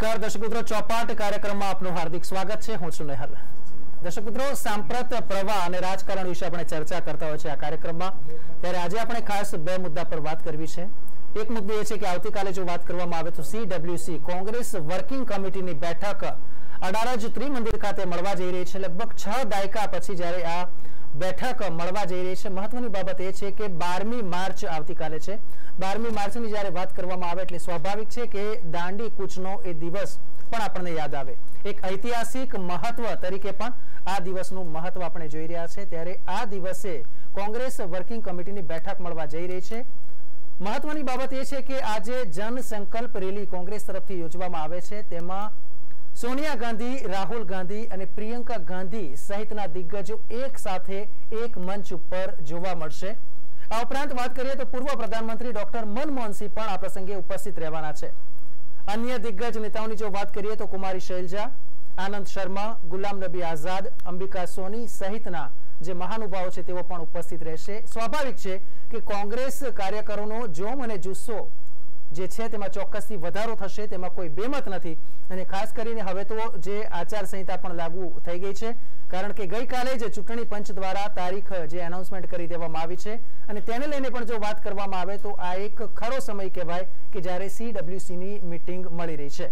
નમસ્કાર દર્શક મિત્રો, ચોપાટ કાર્યક્રમમાં આપનું હાર્દિક સ્વાગત છે। હું છું નેહલ। દર્શક મિત્રો, સાંપ્રત પ્રવાહ અને રાજકારણ વિશે આપણે ચર્ચા કરતા હોય છે આ કાર્યક્રમમાં। ત્યારે આજે આપણે ખાસ બે મુદ્દા પર વાત કરવી છે। એક મુદ્દો એ છે કે આવતીકાલે જો વાત કરવામાં આવે તો CWC કોંગ્રેસ વર્કિંગ કમિટીની બેઠક અડાલજ ત્રિમંદિર ખાતે મળવા જઈ રહી છે। લગભગ 6 દાયકા પછી જ્યારે આ બેઠક મળવા જઈ રહી છે। મહત્વની બાબત એ છે કે 12મી માર્ચ આવતીકાલે છે। 12મી માર્ચની જ્યારે વાત કરવામાં આવે એટલે સ્વાભાવિક છે કે દાંડી કૂચનો એ દિવસ પણ આપણને યાદ આવે। એક ઐતિહાસિક મહત્વ તરીકે પણ આ દિવસનું મહત્વ આપણે જોઈ રહ્યા છે। ત્યારે આ દિવસે કોંગ્રેસ વર્કિંગ કમિટીની બેઠક મળવા જઈ રહી છે। મહત્વની બાબત એ છે કે આજે જન સંકલ્પ રેલી કોંગ્રેસ તરફથી યોજવામાં આવે છે। તેમાં સોનિયા ગાંધી, રાહુલ ગાંધી અને પ્રિયંકા ગાંધી સહિતના દિગ્ગજો એક સાથે એક મંચ ઉપર જોવા મળશે। આ ઉપરાંત વાત કરીએ તો પૂર્વ પ્રધાનમંત્રી ડોક્ટર મનમોહન સિંહ પણ આ પ્રસંગે ઉપસ્થિત રહેવાના છે। અન્ય દિગ્ગજ નેતાઓની જો વાત કરીએ તો કુમારી શૈલજા, આનંદ શર્મા, ગુલામ નબી આઝાદ, અંબિકા સોની સહિતના જે મહાનુભાવો છે તેઓ પણ ઉપસ્થિત રહેશે। સ્વાભાવિક છે કે કોંગ્રેસ કાર્યકરોનો જોમ અને જુસ્સો જે છે તેમાં ચોક્કસથી વધારો થશે, તેમાં કોઈ બેમત નથી। અને ખાસ કરીને હવે તો જે આચાર સંહિતા પણ લાગુ થઈ ગઈ છે, કારણ કે ગઈકાલે જ ચૂંટણી પંચ દ્વારા તારીખ જે એનાઉન્સમેન્ટ કરી દેવામાં આવી છે અને તેને લઈને પણ જો વાત કરવામાં આવે તો આ એક ખરો સમય કહેવાય કે જ્યારે CWCની મીટિંગ મળી રહી છે।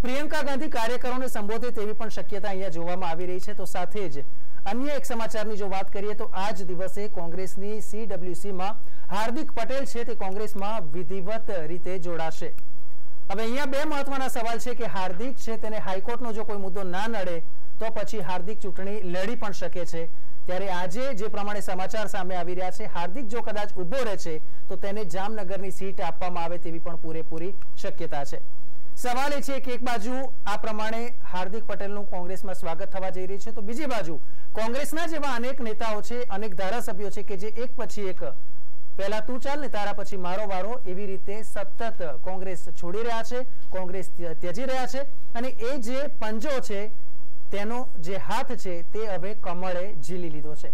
પ્રિયંકા ગાંધી કાર્યકરોને સંબોધે તેવી પણ શક્યતા અહીંયા જોવામાં આવી રહી છે। તો સાથે જ અન્ય એક સમાચારની જો વાત કરીએ તો આજ દિવસે કોંગ્રેસની CWCમાં હાર્દિક પટેલ છે તે કોંગ્રેસમાં વિધિવત રીતે જોડાશે। હવે અહીંયા બે મહત્વના સવાલ છે કે હાર્દિક છે તેને હાઈકોર્ટનો જો કોઈ મુદ્દો ના નડે તો પછી હાર્દિક ચૂંટણી લડી પણ શકે છે। ત્યારે આજે જે પ્રમાણે સમાચાર સામે આવી રહ્યા છે, હાર્દિક જો કદાચ ઉભો રહે છે તો તેને જામનગરની સીટ આપવામાં આવે તેવી પણ પૂરેપૂરી શક્યતા છે। સવાલ એ છે કે એક બાજુ આ પ્રમાણે હાર્દિક પટેલનું કોંગ્રેસમાં સ્વાગત થવા જઈ રહ્યું છે, તો બીજી બાજુ કોંગ્રેસના જેવા અનેક નેતાઓ છે, અનેક ધારાસભ્યો છે કે જે એક પછી એક પહેલા તું ચાલ ને તારા પછી મારો વારો એવી રીતે સતત કોંગ્રેસ છોડી રહ્યા છે, કોંગ્રેસ ત્યજી રહ્યા છે અને એ જે પંજો છે તેનો જે હાથ છે તે હવે કમળે ઝીલી લીધો છે।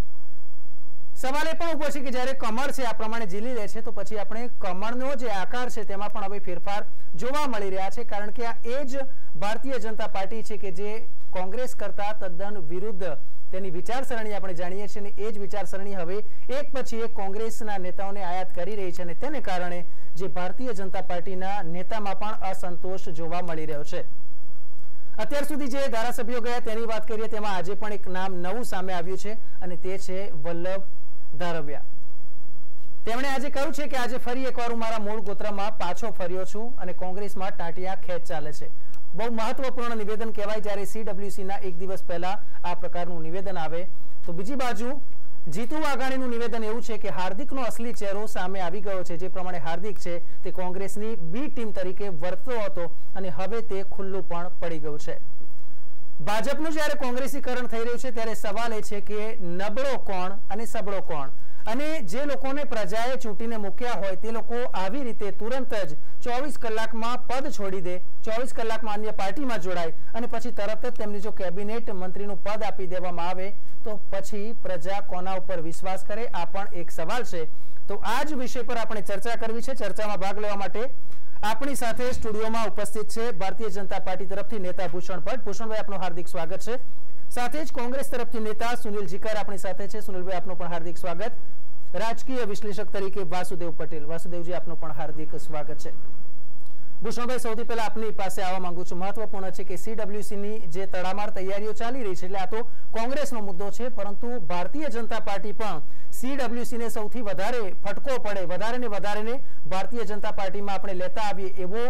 સવાલ એ પણ ઉભો છે કે જ્યારે કમળ છે આ પ્રમાણે ઝીલી લે છે તો પછી આપણે કમળનો જે આકાર છે તેમાં પણ હવે ફેરફાર જોવા મળી રહ્યા છે, કારણ કે આ એ જ ભારતીય જનતા પાર્ટી છે કે જે કોંગ્રેસ કરતા તદ્દન વિરુદ્ધ તેની વિચારસરણી આપણે જાણીએ છીએ અને એ જ વિચારસરણી હવે એક પછી એક કોંગ્રેસના નેતાઓને આયાત કરી રહી છે અને તેને કારણે જે ભારતીય જનતા પાર્ટીના નેતામાં પણ અસંતોષ જોવા મળી રહ્યો છે। અત્યાર સુધી જે ધારાસભ્યો ગયા તેની વાત કરીએ તેમાં આજે પણ એક નામ નવું સામે આવ્યું છે અને તે છે વલ્લભ ધારવિયા। તેમણે આજે કહ્યું છે કે આજે ફરી એકવાર હું મારા મૂળ ગોત્રમાં પાછો ફર્યો છું અને કોંગ્રેસમાં ટાંટિયા ખેંચ ચાલે છે। બહુ મહત્વપૂર્ણ નિવેદન કહેવાય જ્યારે CWCના એક દિવસ પહેલા આ પ્રકારનું નિવેદન આવે। તો બીજી બાજુ જીતુ વાઘાણીનું નિવેદન એવું છે કે હાર્દિકનો અસલી ચહેરો સામે આવી ગયો છે। જે પ્રમાણે હાર્દિક છે તે કોંગ્રેસની બી ટીમ તરીકે વર્તતો હતો અને હવે તે ખુલ્લું પણ પડી ગયું છે। ભાજપનું જ્યારે કોંગ્રેસીકરણ થઈ રહ્યું છે ત્યારે સવાલ એ છે કે નબળો કોણ અને સબળો કોણ, અને જે લોકોને પ્રજાએ ચૂંટીને મૂક્યા હોય તે લોકો આવી રીતે તુરંત જ 24 કલાકમાં પદ છોડી દે, 24 કલાકમાં અન્ય પાર્ટીમાં જોડાય અને પછી તરત જ તેમની જો કેબિનેટ મંત્રીનું પદ આપી દેવામાં આવે તો પછી પ્રજા કોના ઉપર વિશ્વાસ કરે, આ પણ એક સવાલ છે। તો આ જ વિષય પર આપણે ચર્ચા કરવી છે। ચર્ચામાં ભાગ લેવા માટે આપણી સાથે સ્ટુડિયોમાં ઉપસ્થિત છે ભારતીય જનતા પાર્ટી તરફથી નેતા ભૂષણ ભટ્ટ। ભૂષણભાઈ, આપનું હાર્દિક સ્વાગત છે। સાથે જ કોંગ્રેસ તરફથી નેતા સુનિલ જીકર આપણી સાથે છે। સુનિલભાઈ, આપનું પણ હાર્દિક સ્વાગત। રાજકીય વિશ્લેષક તરીકે વાસુદેવ પટેલ, વાસુદેવજી આપનું પણ હાર્દિક સ્વાગત છે। ભૂષણભાઈ, સૌથી પહેલા આપની પાસે આવવા માંગુ છું। મહત્વપૂર્ણ છે કે CWCની જે તડામાર તૈયારીઓ ચાલી રહી છે એટલે આ તો કોંગ્રેસનો મુદ્દો છે, પરંતુ ભારતીય જનતા પાર્ટી પણ CWCને સૌથી વધારે ફટકો પડે, વધારે ને વધારે ભારતીય જનતા પાર્ટીમાં આપણે લેતા આવીએ એવો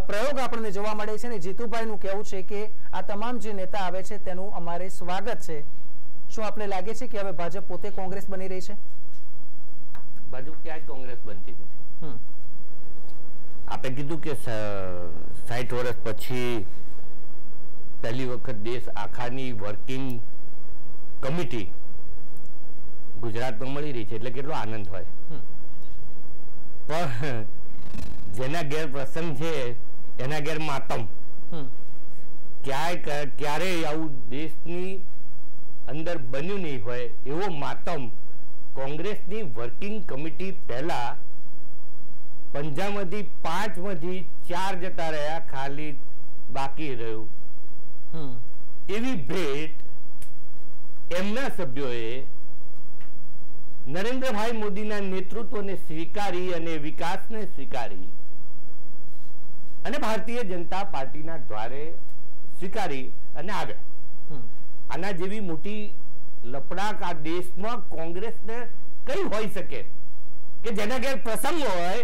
પ્રયોગ આપણને જોવા મળે છે અને જીતુભાઈનું કહેવું છે કે આ તમામ જે નેતા આવે છે તેનું અમારે સ્વાગત છે। શું આપને લાગે છે કે હવે ભાજપ પોતે કોંગ્રેસ બની રહી છે? ભાજપ ક્યાંય કોંગ્રેસ બનતી નથી। આપણે કીધું કે 60 વર્ષ પછી પહેલી વખત દેશ આખાની વર્કિંગ કમિટી ગુજરાતમાં મળી રહી છે એટલે કેટલો આનંદ હોય, પણ જેના ઘેર પ્રસંગ છે એના ઘેર માતમ। ક્યારેય આવું દેશની અંદર બન્યું નહીં હોય એવો માતમ કોંગ્રેસની વર્કિંગ કમિટી પહેલા 50માંથી 5માંથી 4 જતા રહ્યા, ખાલી બાકી રહ્યું એવી ભેટ એમના સભ્યોએ નરેન્દ્રભાઈ મોદીના નેતૃત્વને સ્વીકારી અને વિકાસને સ્વીકારી અને ભારતીય જનતા પાર્ટીના દ્વારે સ્વીકારી અને આગળ આના જેવી મોટી લપડાક આ દેશમાં કોંગ્રેસને કઈ હોઈ શકે કે જેના ઘેર પ્રસંગ હોય,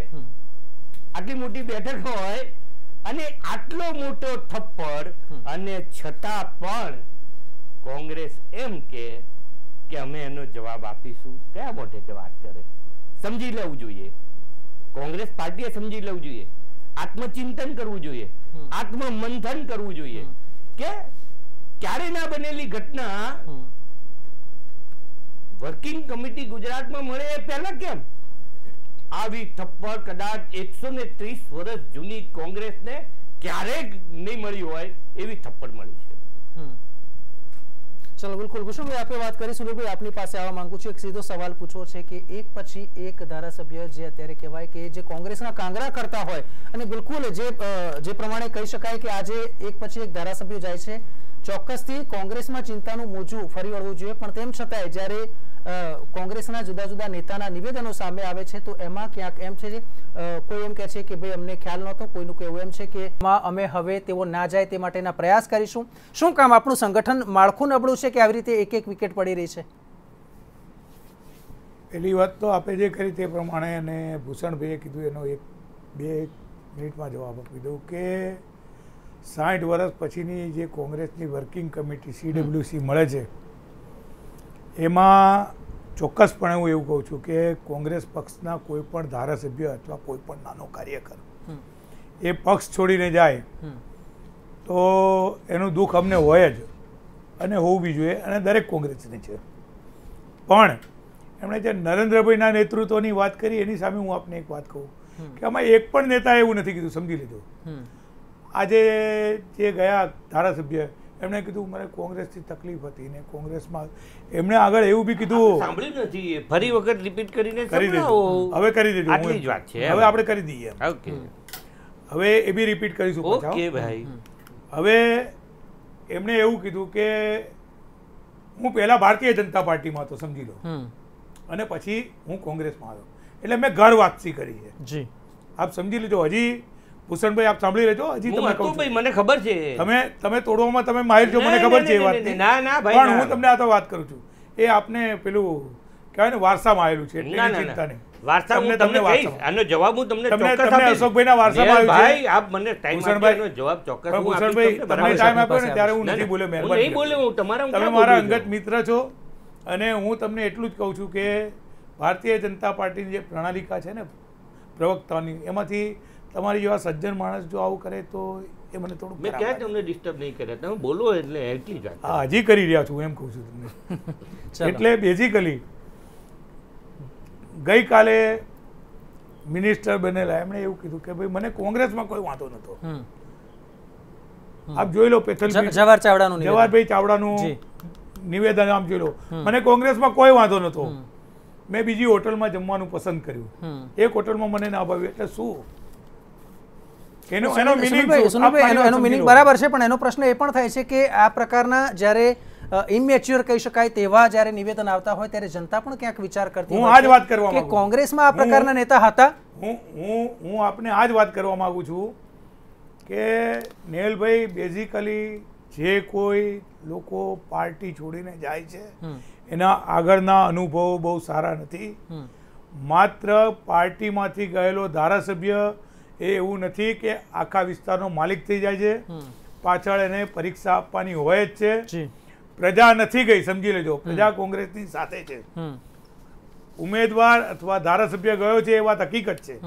આટલી મોટી બેઠક હોય અને આટલો મોટો થપ્પડ અને છતાં પણ કોંગ્રેસ એમ કે અમે એનો જવાબ આપીશું. કયા મોઢે વાત કરે? સમજી લેવું જોઈએ, કોંગ્રેસ પાર્ટીએ સમજી લેવું જોઈએ, આત્મચિંતન કરવું જોઈએ, આત્મમંથન કરવું જોઈએ કે ક્યારે ના બનેલી ઘટના વર્કિંગ કમિટી ગુજરાતમાં મળે એ પહેલા કેમ આવી થપ્પડ કદાચ 130 વર્ષ જૂની કોંગ્રેસને ક્યારેક નહીં મળી હોય એવી થપ્પડ મળી છે. ચલો બિલકુલ ભૂષણભાઈ, આપણે વાત કરી. સુનિલભાઈ, આપની પાસે આવવા માંગુ છું. એક સીધો સવાલ પૂછવો છે કે એક પછી એક ધારાસભ્ય જે અત્યારે કહેવાય કે જે કોંગ્રેસના કાંગરા કરતા હોય અને બિલકુલ જે પ્રમાણે કહી શકાય કે આજે એક પછી એક ધારાસભ્યો જાય છે, ચોક્કસથી કોંગ્રેસમાં ચિંતાનું મોજું ફરી વળવું જોઈએ, પણ તેમ છતાંય જ્યારે કોંગ્રેસના જુદા જુદા નેતાના નિવેદનો સામે આવે છે તો એમાં ક્યાંક એમ છે કોઈ એમ કહે છે કે ભાઈ અમને ખ્યાલ નહોતો, કોઈનું કહેવું એમ છે કે અમે હવે તેઓ ના જાય તે માટેના પ્રયાસ કરીશું. શું કામ આપણું સંગઠન માળખું નબળું છે કે આવી રીતે એક એક વિકેટ પડી રહી છે? પહેલી વાત તો આપણે જે કરી તે પ્રમાણે અને ભૂષણભાઈએ કીધું એનો 1-2 મિનિટમાં જવાબ આપી દઉં કે 60 વર્ષ પછીની જે કોંગ્રેસની વર્કિંગ કમિટી CWC મળે છે એમાં ચોક્કસપણે હું એવું કહું છું કે કોંગ્રેસ પક્ષના કોઈ પણ ધારાસભ્ય અથવા કોઈ પણ નાનો કાર્યકર એ પક્ષ છોડીને જાય તો એનું દુઃખ અમને હોય જ અને હોવું બી જોઈએ અને દરેક કોંગ્રેસની છે. પણ એમણે જે નરેન્દ્રભાઈના નેતૃત્વની વાત કરી એની સામે હું આપને એક વાત કહું કે આમાં એક પણ નેતાએ એવું નથી કીધું, સમજી લીધો. આજે જે ગયા ધારાસભ્ય એમણે કીધું મને કોંગ્રેસથી તકલીફ હતી ને કોંગ્રેસમાં એમણે આગળ એવું બી કીધું. સાંભળ્યું નથી, ફરી વખત રિપીટ કરીને કરી દીધું. હવે કરી દીધું, આટલી જ વાત છે. હવે આપણે કરી દઈએ. ઓકે, હવે એ બી રિપીટ કરીશું. ઓકે ભાઈ, હવે એમણે એવું કીધું કે હું પહેલા ભારતીય જનતા પાર્ટીમાં હતો, સમજી લો, અને પછી હું કોંગ્રેસમાં આવ્યો, એટલે મેં ઘર વાપસી કરી છે. જી, આપ સમજી લીધો. હજી ભૂષણભાઈ આપ સાંભળી લેજો, હજી તમને કહું છું, મને ખબર છે તમે તોડવામાં તમે માહિર છો, મને ખબર છે એ વાત. ના ના ભાઈ, પણ હું તમને આ તો વાત કરું છું, એ આપને પેલું કહેવાય ને વારસામાં આવેલું છે, એટલે ચિંતા નહીં. વારસા હું તમને કહીશ, આનો જવાબ હું તમને ચોક્કસ આપીશ. અશોકભાઈના વારસામાં આવ્યું છે ભાઈ, આપ મને ટાઈમ આપ્યો, જવાબ ચોક્કસ હું આપીશ. ભૂષણભાઈ તમને ટાઈમ આપ્યો ને ત્યારે હું નથી બોલ્યો, મહેરબાની નહીં બોલ્યો. હું તમારા તમે મારા અંગત મિત્ર છો અને હું તમને એટલું જ કહું છું કે ભારતીય જનતા પાર્ટીની જે પ્રણાલિકા છે ને પ્રવક્તાની, એમાંથી તમારી જેવા સજ્જન માણસ જો આવું કરે તો એ મને થોડું મેં ક્યાં તમને ડિસ્ટર્બ નહીં કર્યા, તમે બોલો એટલે એટલી જ વાત. હા, હજી કરી રહ્યા છું એમ કહું છું તમને. એટલે બેઝિકલી ગઈકાલે મિનિસ્ટર બનેલા એમણે એવું કીધું કે ભાઈ મને કોંગ્રેસમાં કોઈ વાંધો નહોતો. આપ જોઈ લો, જવાહરભાઈ ચાવડાનું નિવેદન આમ જોઈ લો, મને કોંગ્રેસમાં કોઈ વાંધો નહોતો, મેં બીજી હોટલમાં જમવાનું પસંદ કર્યું, એક હોટલમાં મને ના ભાવ્યું, એટલે શું એનો મિનિંગ બરાબર છે. પણ એનો પ્રશ્ન એ પણ થાય છે કે આ પ્રકારના જ્યારે ઇમેચ્યોર કહી શકાય તેવા જ્યારે નિવેદન આવતા હોય ત્યારે જનતા પણ ક્યાંક વિચાર કરતી હું આ જ વાત કરવા કે કોંગ્રેસમાં આ પ્રકારના નેતા હતા. હું આપને આ જ વાત કરવા માંગુ છું કે નેહલભાઈ, બેઝિકલી જે કોઈ લોકો પાર્ટી છોડીને જાય છે એના આગળના અનુભવો બહુ સારા નથી. માત્ર પાર્ટીમાંથી ગયેલો ધારાસભ્ય એ એવું નથી કે આખા વિસ્તારનો માલિક થઈ જાય છે, પાછળ એને પરીક્ષા આપવાની હોય જ છે. પ્રજા નથી ગઈ, સમજી લેજો, પ્રજા કોંગ્રેસની સાથે છે. ઉમેદવાર અથવા ધારાસભ્ય ગયો છે એ વાત હકીકત છે,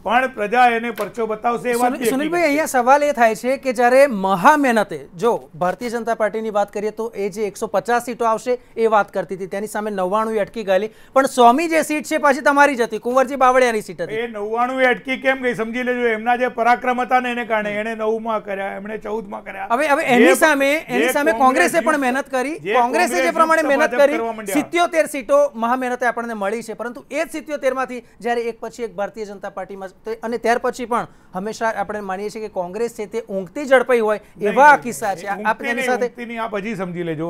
પણ પ્રજા એને પરચો બતાવશે એ વાત. સુનિલભાઈ, અહીંયા સવાલ એ થાય છે કે જ્યારે મહા મહેનતે, જો ભારતીય જનતા પાર્ટીની વાત કરીએ તો એ જે 150 સીટો આવશે એ વાત કરતી હતી, તેની સામે 99 અટકી ગયેલી, પણ 100મી જે સીટ છે પાછી તમારી જ હતી, કુંવરજી બાવળિયાની સીટ હતી. એ 99 અટકી કેમ ગઈ સમજી લેજો, એમના જે પરાક્રમ હતા ને એને કારણે એને 9માં કર્યા, એમણે 14માં કર્યા. હવે એની સામે કોંગ્રેસે પણ મહેનત કરી, કોંગ્રેસે જે પ્રમાણે મહેનત કરી 77 સીટો મહા મહેનતે આપણને મળી છે, પરંતુ એ જ 77 માંથી જ્યારે એક પછી એક ભારતીય જનતા પાર્ટીમાં અને ત્યાર પછી પણ હંમેશા આપણે માનીએ છીએ કે કોંગ્રેસ છે તે ઊંઘતી ઝડપાઈ હોય એવા કિસ્સા છે. આપણે એની સાથે આપ હજી સમજી લેજો,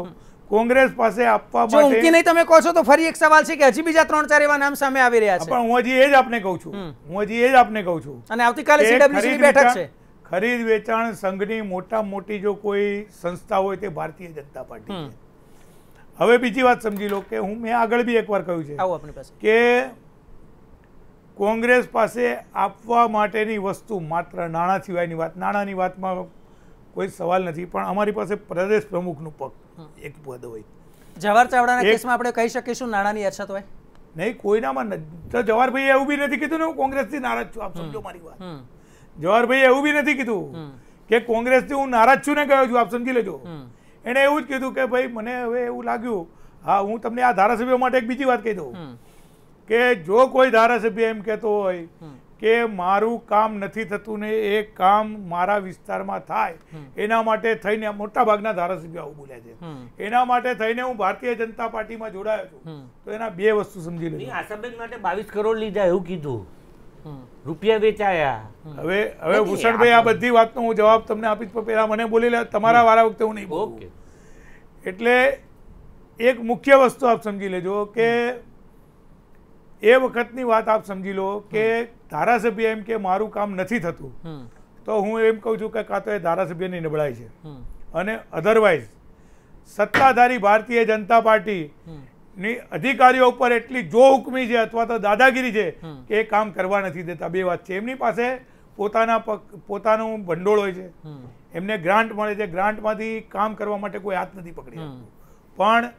કોંગ્રેસ પાસે આપવા જો ઊંઘતી નહીં તમે કહો છો તો ફરી એક સવાલ છે કે હજી બીજા 3-4 એવા નામ સામે આવી રહ્યા છે. પણ હું હજી એ જ આપને કહું છું, અને આવતીકાલે CWC ની બેઠક છે. ખરીદ વેચાણ સંઘની મોટામાં મોટી જો કોઈ સંસ્થા હોય તે ભારતીય જનતા પાર્ટી છે. હવે બીજી વાત સમજી લો કે મેં આગળ બી એકવાર કહ્યું છે આવો આપણી પાસે કે કોંગ્રેસ પાસે આપવા માટેની વસ્તુ માત્ર નાણાં સિવાયની વાત, નાણાંની વાતમાં કોઈ સવાલ નથી, પણ અમારી પાસે પ્રદેશ પ્રમુખનું એક પદ હોય. જવાહર ચાવડાના કેસમાં આપણે કહી શકીશું નાણાંની અછત હોય નહીં, કોઈનામાં તો જવાહરભાઈએ એવું બી નથી કીધું ને હું કોંગ્રેસથી નારાજ છું. આપ સમજો મારી વાત, જવાહરભાઈએ એવું બી નથી કીધું કે કોંગ્રેસથી હું નારાજ છું ને ગયો છું. આપ સમજી લેજો, એણે એવું જ કીધું કે ભાઈ મને હવે એવું લાગ્યું. હા, હું તમને આ ધારાસભ્યો માટે એક બીજી વાત કહી દઉં કે જો કોઈ ધારાસભ્ય એમ કહેતો હોય કે મારું કામ નથી થતું ને એ કામ મારા વિસ્તારમાં થાય, એના માટે થઈને મોટા ભાગના ધારાસભ્યો આવું બોલ્યા છે, એના માટે થઈને હું ભારતીય જનતા પાર્ટીમાં જોડાયો છું, તો એના બે વસ્તુ સમજી લેજો. આશાબેન માટે 22 કરોડ લીધા એવું કીધું, રૂપિયા વેચાયા. હવે ભૂષણભાઈ આ બધી વાતનો હું જવાબ તમને આપીશ, પણ પહેલા મને બોલી લે, તમારા વારા વખતે હું નહીં બોલું. એટલે એક મુખ્ય વસ્તુ આપ સમજી લેજો કે એ વખતની વાત આપ સમજી લો કે ધારાસભ્ય એમ કે મારું કામ નથી થતું, તો હું એમ કહું છું કે કાં તો એ ધારાસભ્યની નબળાઈ છે, અને અધરવાઇઝ સત્તાધારી ભારતીય જનતા પાર્ટી ની અધિકારીઓ ઉપર એટલી જો હુકમી છે અથવા તો દાદાગીરી છે કે એ કામ કરવા નથી દેતા. બે વાત છે, એમની પાસે પોતાનું ભંડોળ હોય છે, એમને ગ્રાન્ટ મળે છે, ગ્રાન્ટમાંથી કામ કરવા માટે કોઈ હાથ નથી પકડી શકતું. પણ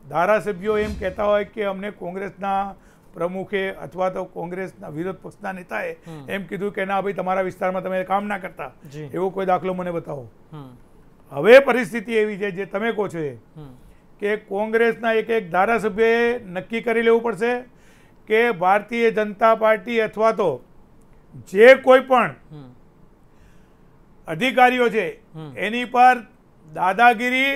ધારાસભ્યો એમ કહેતા હોય કે અમને કોંગ્રેસના પ્રમુખે અથવા તો કોંગ્રેસના વિરોધ પક્ષના નેતાએ એમ કીધું કે ના ભાઈ તમારા વિસ્તારમાં તમે કામ ના કરતા, એવો કોઈ દાખલો મને બતાવો. હવે પરિસ્થિતિ એવી છે જે તમે કહો છો કે કોંગ્રેસના એક ધારાસભ્યએ નક્કી કરી લેવું પડશે કે ભારતીય જનતા પાર્ટી અથવા તો જે કોઈ પણ અધિકારીઓ છે એની પર દાદાગીરી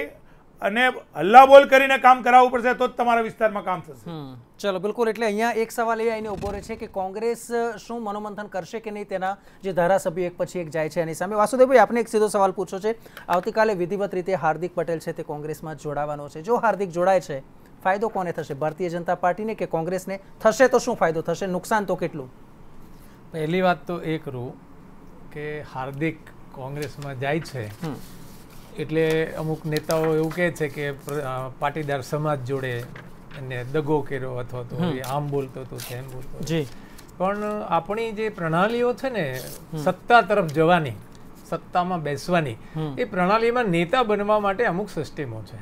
અને હલ્લાબોલ કરીને કામ કરાવવું પડશે, તો જ તમારા વિસ્તારમાં કામ થશે. ચલો બિલકુલ. એટલે અહીંયા એક સવાલ એ આવીને ઉભો રહે છે કે કોંગ્રેસ શું મનોમંથન કરશે કે નહીં તેના જે ધારાસભ્યો એક પછી એક જાય છે એની સામે. વાસુદેવભાઈ, આપને એક સીધો સવાલ પૂછો છે. આવતીકાલે વિધિવત રીતે હાર્દિક પટેલ છે તે કોંગ્રેસમાં જોડાવાનો છે. જો હાર્દિક જોડાય છે, ફાયદો કોને થશે, ભારતીય જનતા પાર્ટીને કે કોંગ્રેસને? થશે તો શું ફાયદો થશે, નુકસાન તો કેટલું? પહેલી વાત તો એ કરું કે હાર્દિક કોંગ્રેસમાં જાય છે એટલે અમુક નેતાઓ એવું કહે છે કે પાટીદાર સમાજ જોડે અને દગો કર્યો અથવા તો આમ બોલતો હતો તેમ બોલતો. જી, પણ આપણી જે પ્રણાલીઓ છે ને સત્તા તરફ જવાની, સત્તામાં બેસવાની, એ પ્રણાલીમાં નેતા બનવા માટે અમુક સિસ્ટમો છે.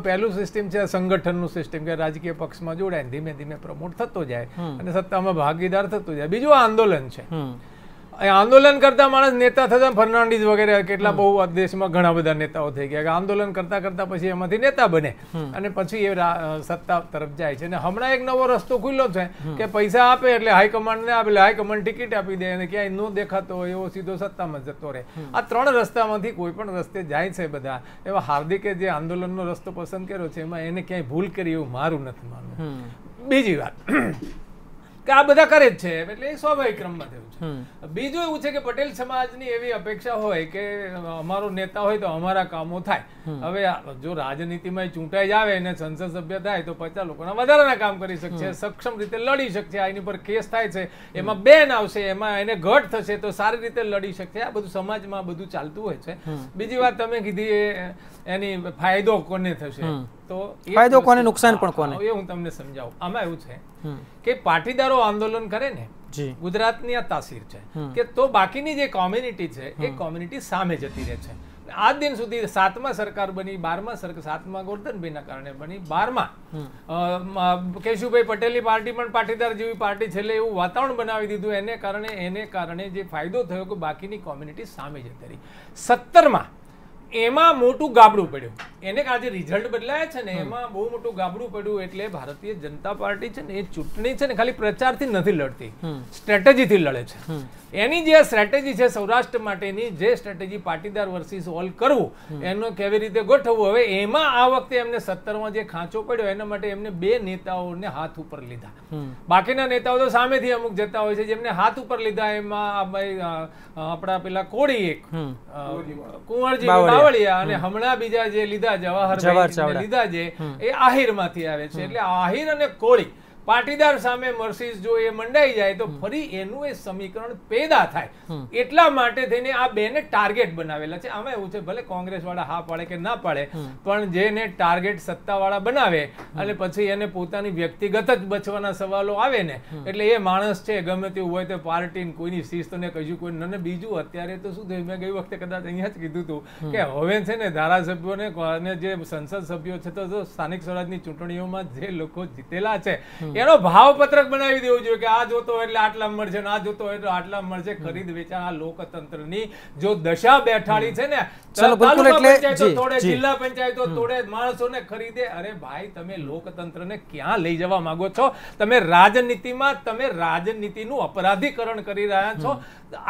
પહેલું સિસ્ટમ છે સંગઠનનું સિસ્ટમ કે રાજકીય પક્ષમાં જોડાય ધીમે ધીમે પ્રમોટ થતો જાય અને સત્તામાં ભાગીદાર થતો જાય. બીજું આંદોલન છે. આંદોલન કરતા માણસ નેતા થતા ફર્નાન્ડીઝ વગેરે કેટલા બહુ દેશમાં ઘણા બધા નેતાઓ થઈ ગયા કે આંદોલન કરતા કરતા પછી એમાંથી નેતા બને અને પછી એ સત્તા તરફ જાય છે. અને હમણાં એક નવો રસ્તો ખુલ્લો છે કે પૈસા આપે એટલે હાઈકમાન્ડ ને આપે એટલે હાઈકમાન્ડ ટિકિટ આપી દે અને ક્યાંય નો દેખાતો હોય એવો સીધો સત્તામાં જતો રહે. આ 3 રસ્તામાંથી કોઈ પણ રસ્તે જાય છે બધા. એવા હાર્દિકે જે આંદોલનનો રસ્તો પસંદ કર્યો છે એમાં એને ક્યાંય ભૂલ કરી એવું મારું નથી માનવું. બીજી વાત કે આ બધા કરે જ છે એટલે એ સ્વાભાવિક ક્રમમાં થયું છે. બીજું એવું છે કે પટેલ સમાજની એવી અપેક્ષા હોય કે અમારો નેતા હોય તો અમારા કામો થાય. હવે જો રાજનીતિમાં ચૂંટાઈ જ આવે અને સંસદ સભ્ય થાય તો 50 લોકોના વધારાના કામ કરી શકશે, સક્ષમ રીતે લડી શકશે. એની પર કેસ થાય છે, એમાં બેન આવશે, એમાં એને ઘટ થશે તો સારી રીતે લડી શકશે. આ બધું સમાજમાં બધું ચાલતું હોય છે. બીજી વાત તમે કીધી એની ફાયદો કોને થશે, તો ફાયદો કોને, નુકસાન પણ કોને, એ હું તમને સમજાવું. આમાં એવું છે કે પાટીદારો આંદોલન કરે ને, ગુજરાતની આ તાસીર છે કે તો બાકીની જે કોમ્યુનિટી છે એ કોમ્યુનિટી સામે જતી રહે છે. આજ દિન સુધી 7મા સરકાર બની, 12મા સરકાર, 7મા ગોરધનભાઈના કારણે બની, 12મા કેશુભાઈ પટેલની પાર્ટી પણ પાટીદાર જેવી પાર્ટી છે એટલે એવું વાતાવરણ બનાવી દીધું. એને કારણે જે ફાયદો થયો કે બાકીની કોમ્યુનિટી સામે જતી રહી. 17મા એમાં મોટું ગાબડું પડ્યું. એને આજે રિઝલ્ટ બદલાયા છે ને એમાં બહુ મોટું ગાબડું પડ્યું. એટલે ભારતીય જનતા પાર્ટી છે ને એ ચૂંટણી છે ને ખાલી પ્રચારથી નથી લડતી, સ્ટ્રેટેજીથી લડે છે. એની જે સ્ટ્રેટેજી છે સૌરાષ્ટ્ર માટેની, જે સ્ટ્રેટેજી પાટીદાર વર્સિસ ઓલ કરવું, એનો કેવી રીતે ગોઠવવું, હવે એમાં આ વખતે એમને 17માં જે ખાંચો પડ્યો એના માટે એમને 2 નેતાઓને હાથ ઉપર લીધા. બાકીના નેતાઓ તો સામેથી અમુક જતા હોય છે, જેમને હાથ ઉપર લીધા એમાં આપણા પેલા કોળી એક કુંવરજી બાવળિયા અને હમણાં બીજા જે લીધા જવાહર લીધા છે એ આહિર માંથી આવે છે. એટલે આહિર અને કોળી પાટીદાર સામે મર્સીસ જો એ મંડાઈ જાય તો ફરી એનું એ સમીકરણ પેદા થાય. એટલા માટે થઈને આ બેને ટાર્ગેટ બનાવેલા છે. આમાં એવું છે, ભલે કોંગ્રેસ વાળા હા પાડે કે ના પાડે, પણ જેને ટાર્ગેટ સત્તાવાળા બનાવે અને પછી એને પોતાની વ્યક્તિગત જ બચવાના સવાલો આવે ને, એટલે એ માણસ છે ગમે તેવું હોય તો પાર્ટી કોઈની શિસ્તને કશું કોઈ ન. બીજું અત્યારે તો શું થયું, મેં ગઈ વખતે કદાચ અહીંયા જ કીધું હતું કે હવે છે ને ધારાસભ્યોને અને જે સંસદ સભ્યો છે તો સ્થાનિક સ્વરાજની ચૂંટણીઓમાં જે લોકો જીતેલા છે એનો ભાવપત્રક બનાવી દેવું જોઈએ કે આ જોતો એટલે આટલા મળશે ને આ જોતો એટલે આટલા મળશે. ખરીદ વેચાણ આ લોકતંત્રની જો દશા બેઠાડી છે ને, તોડે જિલ્લા પંચાયતો તોડે, માણસોને ખરીદે. અરે ભાઈ, તમે લોકતંત્રને ક્યાં લઈ જવા માંગો છો? તમે રાજનીતિનું અપરાધીકરણ કરી રહ્યા છો.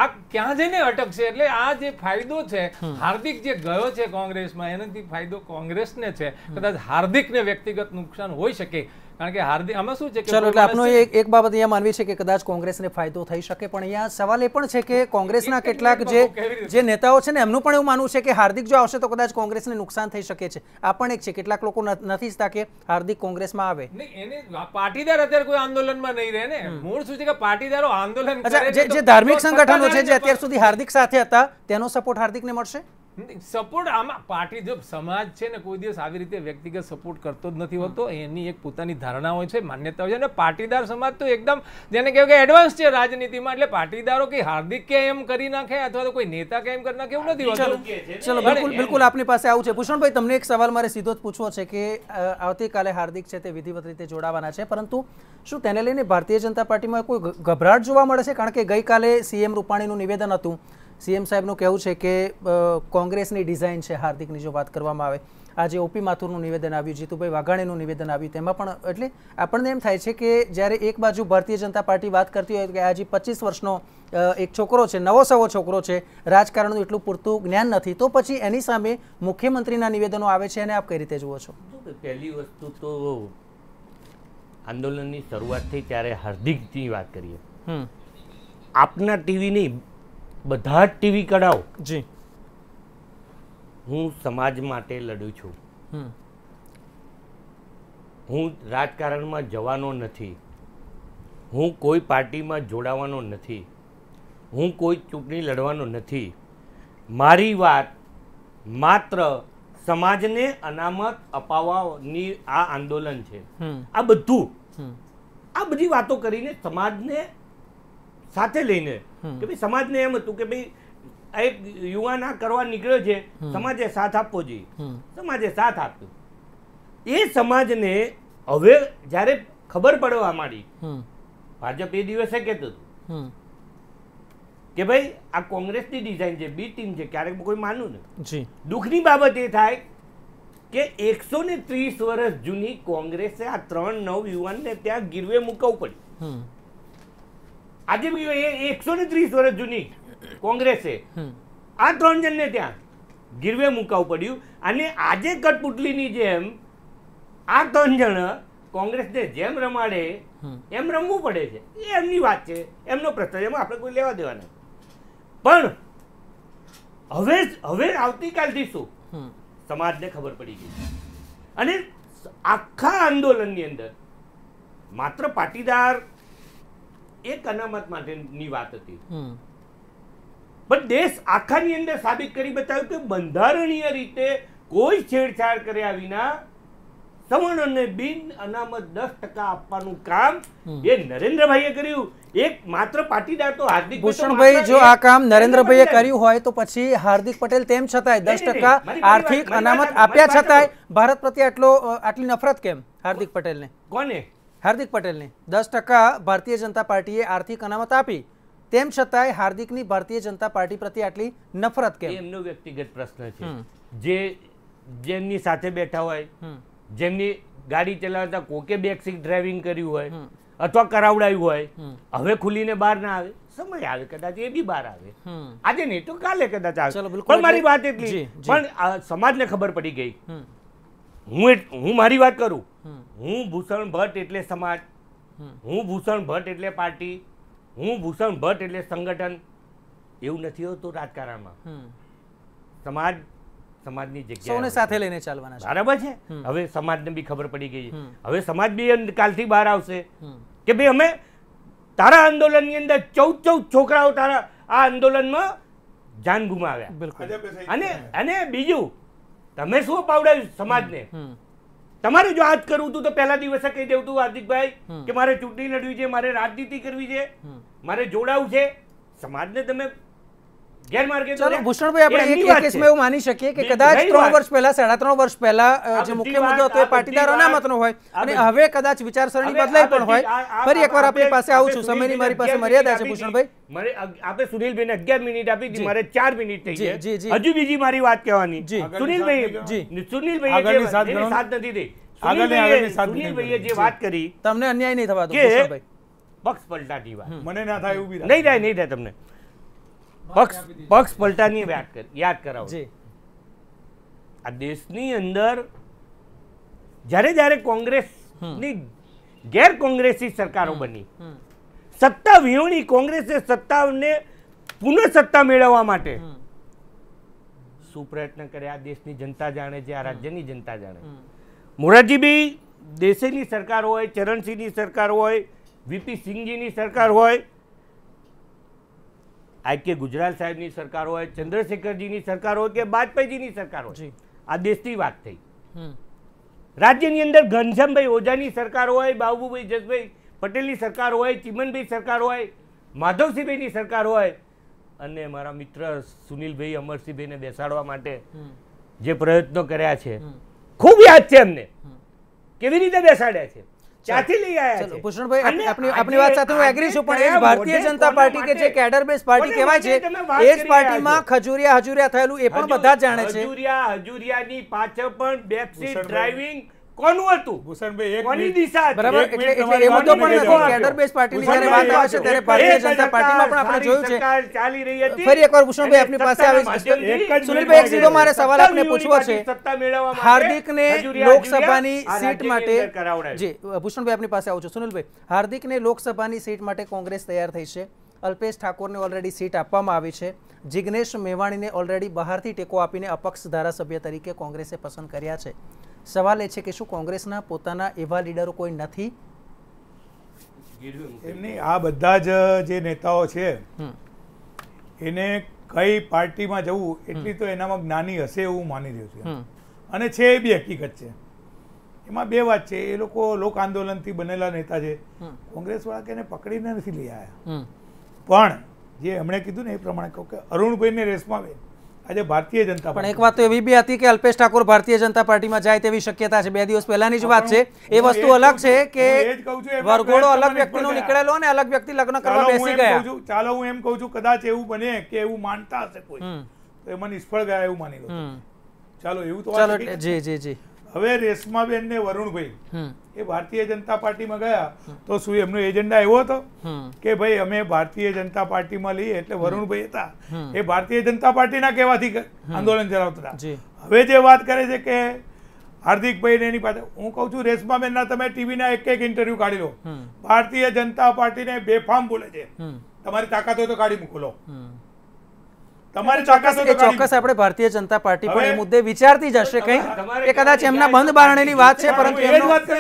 આ ક્યાં જઈને અટકશે? એટલે આ જે ફાયદો છે, હાર્દિક જે ગયો છે કોંગ્રેસમાં, એનાથી ફાયદો કોંગ્રેસને છે. કદાચ હાર્દિકને વ્યક્તિગત નુકસાન હોઈ શકે, કારણ કે હાર્દિક આમાં શું છે કે ચલો, એટલે આપનો એક બાબત અહીંયા માનવી છે કે કદાચ કોંગ્રેસને ફાયદો થઈ શકે, પણ અહીંયા સવાલ એ પણ છે કે કોંગ્રેસના કેટલાક જે નેતાઓ છે ને એમનું પણ એવું માનવું છે કે હાર્દિક જો આવશે તો કદાચ કોંગ્રેસને નુકસાન થઈ શકે છે. આ પણ એક છે, કેટલાક લોકો નથી ઈચ્છતા કે હાર્દિક કોંગ્રેસમાં આવે. એને પાટીદાર અત્યારે કોઈ આંદોલનમાં નહીં રહે ને. મૂળ શું છે કે પાટીદારો આંદોલન જે ધાર્મિક સંગઠનો છે જે અત્યાર સુધી હાર્દિક સાથે હતા તેનો સપોર્ટ હાર્દિકને મળશે. સપોર્ટ આમાં પાર્ટી જો સમાજ છે ને કોઈ દિવસ આવી રીતે વ્યક્તિગત સપોર્ટ કરતો જ નથી હોતો. એની એક પોતાની ધારણા હોય છે, માન્યતા હોય છે. અને પાટીદાર સમાજ તો એકદમ જેને કહેવાય કે એડવાન્સ છે રાજનીતિમાં. એટલે પાટીદારો કે હાર્દિક કે એમ કરી નાખે અથવા તો કોઈ નેતા કે એમ કરી નાખે એવું નથી હોતું. ચલો, બિલકુલ આપની પાસે આવું છે. ભૂષણભાઈ, તમને એક સવાલ મારે સીધો જ પૂછવો છે કે આવતીકાલે હાર્દિક છે તે વિધિવત રીતે જોડાવાના છે, પરંતુ શું તેને લઈને ભારતીય જનતા પાર્ટીમાં કોઈ ગભરાટ જોવા મળે છે? કારણ કે ગઈકાલે સીએમ રૂપાણીનું નિવેદન હતું. સીએમ સાહેબનું કહેવું છે કે કોંગ્રેસની ડિઝાઇન છે હાર્દિકની જો વાત કરવામાં આવે. આજે ઓપી માથુરનું નિવેદન આવ્યું, જીતુભાઈ વાઘાણીનું નિવેદન આવ્યું, તેમાં પણ એટલે આપણને એમ થાય છે કે જ્યારે એક બાજુ ભારતીય જનતા પાર્ટી વાત કરતી હોય કે આજે 25 વર્ષનો એક છોકરો છે, નવો સવો છોકરો છે, રાજકારણનું એટલું પૂરતું જ્ઞાન નથી, તો પછી એની સામે મુખ્યમંત્રીના નિવેદનો આવે છે, અને આપ કઈ રીતે જુઓ છો? પહેલી વસ્તુ તો આંદોલનની શરૂઆત થઈ ત્યારે હાર્દિકની વાત કરીએ. આપના ટીવીની બધા જ ટીવી કઢાવો જી, હું સમાજ માટે લડું છું. હું રાજકારણમાં જવાનો નથી, હું કોઈ પાર્ટીમાં જોડાવાનો નથી, હું કોઈ ચૂંટણી લડવાનો નથી. મારી વાત માત્ર સમાજને અનામત અપાવવાની આ આંદોલન છે. આ બધી વાતો કરીને સમાજને સાથે લઈને કે ભાઈ સમાજને એમ હતું કે ભાઈ એક યુવાન આ કરવા નીકળ્યો છે, સમાજે સાથ આપવો જોઈએ. સમાજે સાથ આપ્યો. એ સમાજને હવે જ્યારે ખબર પડવા માંડી, ભાજપ એ દિવસે કહેતું હતું કે ભાઈ આ કોંગ્રેસની ડિઝાઇન છે, બી ટીમ છે, ક્યારેક કોઈ માનું ને. દુઃખની બાબત એ થાય કે 130 વર્ષ જૂની કોંગ્રેસે આ 3 નવયુવાનને ત્યાં ગીરવે મૂકવું પડ્યું. આજે 130 વર્ષ જૂની કોંગ્રેસે આ 3 જણને ત્યાં ગીરવે મુકાવવું પડ્યું. અને આજે કઠપુતલીની જેમ આ 3 જણ કોંગ્રેસને જેમ રમાડે એમ રમવું પડે છે. એ એમની વાત છે, એમનો પ્રશ્ન, એમાં આપણે કોઈ લેવા દેવાના. પણ હવે આવતીકાલથી શું સમાજને ખબર પડી ગઈ. અને આખા આંદોલનની અંદર માત્ર પાટીદાર એક અનામત માટેની વાત હતી, પણ દેશ આખાની અંદર સાબિત કરી બતાવ્યું કે બંધારણીય રીતે કોઈ છેડછાડ કર્યા વિના સવર્ણોને બિન અનામત 10% આપવાનું કામ એ નરેન્દ્રભાઈએ કર્યું. એક માત્ર પાટીદાર તો હાર્દિક ભૂષણભાઈ, જો આ કામ નરેન્દ્રભાઈએ કર્યું હોય તો પછી હાર્દિક પટેલ તેમ છતાંય 10% આર્થિક અનામત આપ્યા છતાંય ભારત પ્રત્યે આટલી નફરત કેમ હાર્દિક પટેલને? કોને? હાર્દિક પટેલને 10% ભારતીય જનતા પાર્ટીએ આર્થિક અનામત આપી, તેમ છતાંય હાર્દિકની ભારતીય જનતા પાર્ટી પ્રત્યે આટલી નફરત કેમ? એમનો વ્યક્તિગત પ્રશ્ન છે. જે જેમની સાથે બેઠા હોય, જેમની ગાડી ચલાવતા કોકે બેક સીટ ડ્રાઇવિંગ કર્યું હોય અથવા કરાવડાયું હોય, હવે ખુલીને બહાર ના આવે, સમય આવે કદાચ એ બી બહાર આવે, આજે નહીં તો કાલે કદાચ આવે. પણ મારી વાત એટલી, પણ સમાજને ખબર પડી ગઈ. હું મારી વાત કરું, હું ભૂષણ ભટ્ટ એટલે સમાજ, હું ભૂષણ ભટ્ટ એટલે પાર્ટી, હું ભૂષણ ભટ્ટ એટલે સંગઠન, એવું નથી હોતું રાજકારણમાં. સમાજ, સમાજની જગ્યા સૌને સાથે લઈને ચાલવાના છે. બરાબર છે. હવે સમાજને બી ખબર પડી ગઈ છે. હવે સમાજ બી કાલથી બહાર આવશે કે ભાઈ અમે તારા આંદોલનની અંદર 14 છોકરાઓ તારા આ આંદોલનમાં જાન ગુમાવ્યા. અને બીજું તમે શું અપાવડાવ્યું સમાજને? તમારે જો આજ કરવું હતું તો પહેલા દિવસે કહી દેવું હતું હાર્દિકભાઈ કે મારે ચૂંટણી લડવી છે, મારે રાજનીતિ કરવી છે, મારે જોડાવું છે. સમાજને તમે ગેરમાર્ગે. ચાલો ભૂષણભાઈ, આપણે એક કેસમાં એવું માની શકીએ કે કદાચ 3 વર્ષ પહેલા, 3.5 વર્ષ પહેલા જે મુખ્ય મુદ્દો હતો એ પાટીદાર અનામતનો હોય અને હવે કદાચ વિચારસરણી બદલાઈ પણ હોય. ફરી એકવાર આપણી પાસે આવું છું, સમયની મારી પાસે મર્યાદા છે ભૂષણભાઈ. મારે આપણે સુનિલભાઈને 11 મિનિટ આપી હતી, મારે 4 મિનિટ થઈ છે. હજુ બીજી મારી વાત કહેવાની. સુનિલભાઈએ સાથ નથી દે. સુનિલભાઈએ જે વાત કરી, તમને અન્યાય નહીં થવા દો ભૂષણભાઈ. પક્ષ પલટાની વાત મને ના થાય એવું બી નહીં થાય તમને. પક્ષ પલટાની યાદ કરાવો. આ દેશની અંદર જ્યારે કોંગ્રેસની ગેર કોંગ્રેસી સરકારો બની, સત્તા વિહોણી કોંગ્રેસે સત્તાને પુનઃ સત્તા મેળવવા માટે શું પ્રયત્ન કર્યા દેશની જનતા જાણે છે, આ રાજ્યની જનતા જાણે. મોરારજીભાઈ દેસાઈની સરકાર હોય, ચરણસિંહની સરકાર હોય, વીપી સિંઘજીની સરકાર હોય, આઈ.કે. ગુજરાલ સાહેબની સરકાર હોય, ચંદ્રશેખરજીની સરકાર હોય કે વાજપેયીજીની સરકાર હોય, આ દેશની વાત થઈ. રાજ્યની અંદર ઘનશ્યામભાઈ ઓઝાની સરકાર હોય, બાબુભાઈ જસભાઈ પટેલની સરકાર હોય, ચિમનભાઈ સરકાર હોય, માધવસિંહભાઈની સરકાર હોય, અને મારા મિત્ર સુનિલભાઈ અમરસિંહભાઈને બેસાડવા માટે જે પ્રયત્નો કર્યા છે ખૂબ યાદ છે એમને. કેવી રીતે બેસાડ્યા છે, ક્યાંથી લઈ આવ્યા છે. ભૂષણભાઈ, આપની વાત સાથે હું એગ્રી છું, પણ એ જ ભારતીય જનતા પાર્ટી કે જે કેડર બેઝ પાર્ટી કહેવાય છે, એ જ પાર્ટીમાં ખજુરિયા થયેલું એ પણ બધા જ જાણે છે. હજુરિયાની પાછળ પણ બેકસીટ ડ્રાઇવિંગ કોનું હતું? ભૂષણભાઈ, કોની દિશા? બરાબર, એટલે એ મુદ્દો પણ નથી. કેડર બેઝ પાર્ટીની જ્યારે વાત આવે છે ત્યારે ભારતીય જનતા પાર્ટીમાં પણ આપણે જોયું છે. ચાલી રહી હતી. ફરી એકવાર ભૂષણભાઈ આપની પાસે આવી. સુનિલભાઈ, એક સીધો મારે સવાલ આપને પૂછવો છે. હાર્દિકને લોકસભાની સીટ માટે, જી ભૂષણભાઈ આપની પાસે આવું છું. સુનિલભાઈ, હાર્દિકને લોકસભાની સીટ માટે કોંગ્રેસ તૈયાર થઈ છે. અલ્પેશ ઠાકોરને ઓલરેડી સીટ આપવામાં આવી છે. જિગ્નેશ મેવાણીને ઓલરેડી બહારથી ટેકો આપીને અપક્ષ ધારાસભ્ય તરીકે કોંગ્રેસે પસંદ કર્યા છે. સવાલ એ છે કે શું કોંગ્રેસના પોતાના એવા લીડરો કોઈ નથી? એમની આ બધા જ જે નેતાઓ છે એને કઈ પાર્ટીમાં જવું એટલી તો એનામાં જ્ઞાની હશે એવું માની રહ્યું છું. અને છે એ બી હકીકત છે. એમાં બે વાત છે, એ લોકો લોક આંદોલનથી બનેલા નેતા છે. કોંગ્રેસ વાળા કે એને પકડીને નથી લઈ આવ્યા. પણ જે એમણે કીધું ને એ પ્રમાણે કહું કે અરુણભાઈને રેસમાં આજે ભારતીય જનતા પણ એક વાત તો એવી બી હતી કે અલ્પેશ ઠાકોર ભારતીય જનતા પાર્ટીમાં જાય તેવી શક્યતા છે. 2 દિવસ પહેલાની જ વાત છે. એ વસ્તુ અલગ છે કે વરઘોડો અલગ વ્યક્તિનો નીકળેલો અને અલગ વ્યક્તિ લગ્ન કરવા બેસી ગયા. ચાલો હું એમ કહું છું, કદાચ એવું બને કે એવું માનતા હશે કોઈ તો એમાં નિષ્ફળ ગયા એવું માની લો. ચાલો એવું તો ચાલો, જી જી જી. હવે રેશમાબેન ને વરુણભાઈ એ ભારતીય જનતા પાર્ટીમાં ગયા તો શું એમનો એજન્ડા એવો હતો કે ભાઈ અમે ભારતીય જનતા પાર્ટીમાં લઈએ? એટલે વરુણભાઈ હતા એ ભારતીય જનતા પાર્ટીના કહેવાથી આંદોલન ચલાવતા હતા. હવે જે વાત કરે છે કે હાર્દિકભાઈ ને એની પાછળ, હું કહું છું રેશમાબેન ના તમે ટીવીના એક ઇન્ટરવ્યુ કાઢી લો. ભારતીય જનતા પાર્ટીને બેફામ બોલે છે. તમારી તાકાત હોય તો કાઢી મૂકો લો. તમારી ચોક્કસ આપણે ભારતીય જનતા પાર્ટી પણ એ મુદ્દે વિચારતી જ હશે કંઈ. એ કદાચ એમના બંધ બારણેની વાત છે, પરંતુ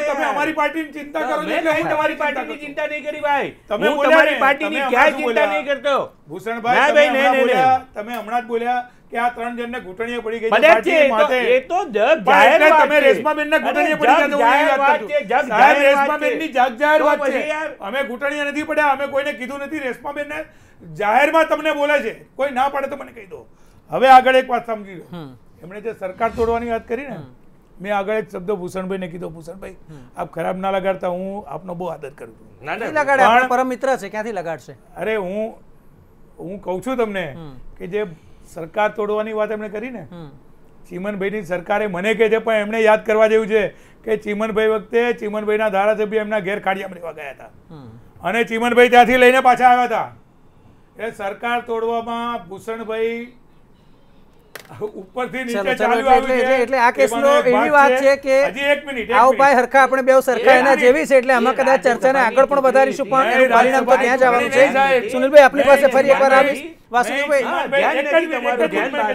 તમે અમારી પાર્ટીની ચિંતા કરો છો. હું તમારી પાર્ટીની ચિંતા નહીં કરી ભાઈ. તમે તમારી પાર્ટીની ક્યાંય ચિંતા નહીં કરતો. ભૂષણભાઈ, તમે હમણાં જ બોલ્યા કે આ 3 જણને ઘૂંટણીએ પડી ગઈ પાર્ટી માટે. એ તો જાહેર વાત છે. તમે રેશમાબેનને ઘૂંટણીએ પડી ગયા. જાહેર રેશમાબેનની જાહેર વાત છે. અમે ઘૂંટણીએ નથી પડ્યા, અમે કોઈને કીધું નથી. રેશમાબેનને જાહેરમાં તમને બોલે છે, કોઈ ના પાડે તો મને કહી દો. હવે આગળ એક વાત સમજી લો. એમણે જે સરકાર તોડવાની વાત કરી ને, મેં આગળ એક શબ્દ ભૂષણભાઈને કીધો, ભૂષણભાઈ આપ ખરાબ ના લગાડતા, હું આપનો બહુ આદર કરું છું. પરમ મિત્ર છે, ક્યાંથી લગાડશે? અરે હું કહું છું તમને કે જે સરકાર તોડવાની વાત એમણે કરી ને, ચીમનભાઈની સરકારે મને કહે છે, પણ એમણે યાદ કરવા જેવું છે કે ચીમનભાઈ વખતે ચીમનભાઈના ધારાસભ્ય એમના ઘેર ખાડિયામાં રહેવા ગયા હતા અને ચીમનભાઈ ત્યાંથી લઈને પાછા આવ્યા હતા. એ સરકાર તોડવામાં ભૂષણભાઈ ઉપરથી નીચે ચાલ્યું આવ્યું છે. એટલે આ કેસનો એવી વાત છે કે હજી એક મિનિટ આ ઉપાય હરખા આપણે બે સરખા એના જેવી છે, એટલે આમાં કદાચ ચર્ચાને આગળ પણ વધારીશું, પણ એનું પરિણામ તો ત્યાં જ આવવાનું છે. સુનિલભાઈ, આપની પાસે ફરી એકવાર આવીશ. વાસુદેવભાઈ,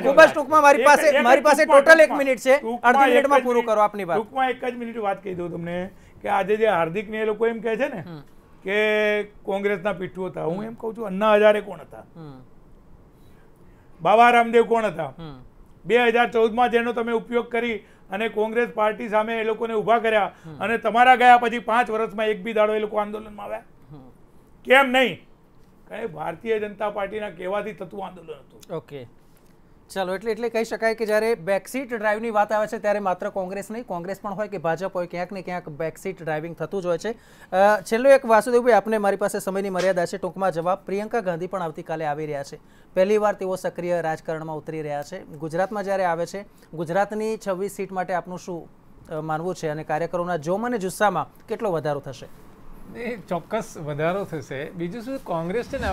ખૂબ જ ટૂંકમાં મારી પાસે ટોટલ 1 મિનિટ છે, અડધી મિનિટમાં પૂરું કરો આપની વાત. ટૂંકમાં 1 જ મિનિટ વાત કહી દઉં તમને કે આજે જે હાર્દિક ને એ લોકો એમ કહે છે ને કે કોંગ્રેસના પીઠું હતા, હું એમ કહું છું અન્ના હજારે કોણ હતા, બાબા રામદેવ કોણ હતા, 2014માં જેનો તમે ઉપયોગ કરી અને કોંગ્રેસ પાર્ટી સામે એ લોકોને ઊભા કર્યા અને તમારા ગયા પછી 5 વર્ષમાં એક બી દાડો એ લોકો આંદોલનમાં આવ્યા કેમ નહીં? કારણ ભારતીય જનતા પાર્ટીના કહેવાથી થતું આંદોલન હતું. ઓકે, ચાલો, એટલે કહી શકાય કે જ્યારે બેકસીટ ડ્રાઈવની વાત આવે છે ત્યારે માત્ર કોંગ્રેસ નહીં, કોંગ્રેસ પણ હોય કે ભાજપ હોય, ક્યાંક ને ક્યાંક બેકસીટ ડ્રાઇવિંગ થતું જ હોય છે. છેલ્લો એક વાસુદેવભાઈ, આપને મારી પાસે સમયની મર્યાદા છે, ટૂંકમાં જવાબ. પ્રિયંકા ગાંધી પણ આવતીકાલે આવી રહ્યા છે, પહેલીવાર તેઓ સક્રિય રાજકારણમાં ઉતરી રહ્યા છે. ગુજરાતમાં જ્યારે આવે છે, ગુજરાતની 26 સીટ માટે આપનું શું માનવું છે અને કાર્યકરોના જોમ અને જુસ્સામાં કેટલો વધારો થશે? એ ચોક્કસ વધારો થશે. બીજું શું, કોંગ્રેસ છે ને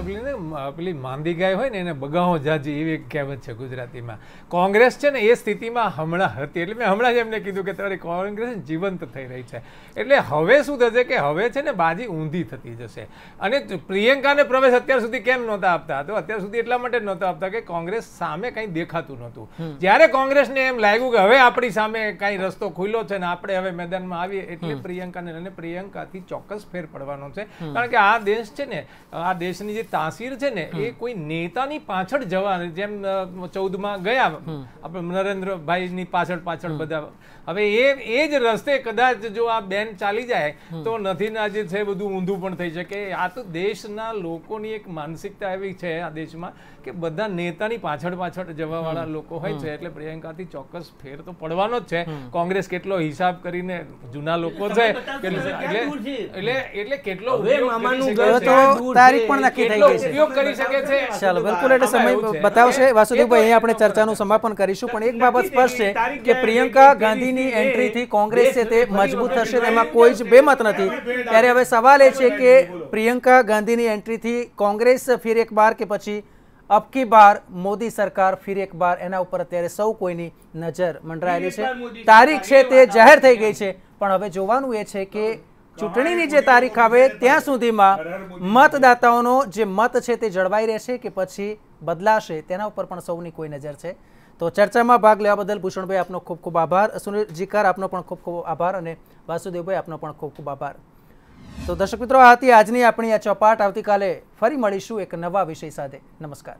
પેલી માંદી ગાય હોય ને એને બગાહો જાજી, એવી એક કહેવત છે ગુજરાતીમાં. કોંગ્રેસ છે ને એ સ્થિતિમાં હમણાં હતી, એટલે મેં હમણાં જ એમને કીધું કે તમારી કોંગ્રેસ જીવંત થઈ રહી છે. એટલે હવે શું થશે કે હવે છે ને બાજી ઊંધી થતી જશે. અને પ્રિયંકાને પ્રવેશ અત્યાર સુધી કેમ નહોતા આપતા? તો અત્યાર સુધી એટલા માટે નહોતા આપતા કે કોંગ્રેસ સામે કંઈ દેખાતું નહોતું. જ્યારે કોંગ્રેસને એમ લાગ્યું કે હવે આપણી સામે કાંઈ રસ્તો ખુલ્લો છે ને આપણે હવે મેદાનમાં આવીએ, એટલે પ્રિયંકાને અને પ્રિયંકાથી ચોક્કસ ફેર પડવાનો છે. કારણ કે આ દેશ છે ને, આ દેશની જે તાસીર છે ને એ કોઈ નેતાની પાછળ જવાની, જેમ 14માં ગયા આપણે નરેન્દ્રભાઈની પાછળ બધા, હવે એ જ રસ્તે કદાચ જો આ બેન ચાલી જાય તો નથી ના જે છે બધું ઊંધું પણ થઈ શકે. આ તો દેશના લોકોની એક માનસિકતા એવી છે આ દેશમાં કે બધા નેતાની પાછળ જવા વાળા લોકો હોય છે. એટલે પ્રિયંકાથી ચોક્કસ ફેર તો પડવાનો જ છે. કોંગ્રેસ કેટલો હિસાબ કરીને જૂના લોકો છે એટલે કેટલો તારીખ પણ નક્કી થઈ ગઈ છે, ઉપયોગ કરી શકે છે. ચાલો, બિલકુલ, એટલે સમય બતાવશે. વાસુદેવભાઈ, અહીંયા આપણે ચર્ચાનું સમાપન કરીશું, પણ એક બાબત સ્પષ્ટ છે કે પ્રિયંકા ગાંધીની એન્ટ્રીથી કોંગ્રેસ છે તે મજબૂત થશે, તેમાં કોઈ જ બેમત નથી. ત્યારે હવે સવાલ એ છે કે પ્રિયંકા ગાંધીની એન્ટ્રીથી કોંગ્રેસ ફિર એક બાર કે પછી અબ કી બાર મોદી સરકાર ફિર એક બાર, એના ઉપર અત્યારે સૌ કોઈની નજર મંડરાયેલી છે. તારીખ છે તે જાહેર થઈ ગઈ છે, પણ હવે જોવાનું એ છે કે ચૂંટણીની જે તારીખ આવે ત્યાં સુધીમાં મતદાતાઓનો જે મત છે તે જળવાઈ રહેશે કે પછી બદલાશે, તેના ઉપર પણ સૌની કોઈ નજર છે. તો ચર્ચામાં ભાગ લેવા બદલ ભૂષણભાઈ આપનો ખૂબ ખૂબ આભાર, સુનિલ જીકાર આપનો પણ ખૂબ ખૂબ આભાર અને વાસુદેવભાઈ આપનો પણ ખૂબ ખૂબ આભાર. તો દર્શક મિત્રો, આ હતી આજની આપણી આ ચોપાટ. આવતીકાલે ફરી મળીશું એક નવા વિષય સાથે. નમસ્કાર.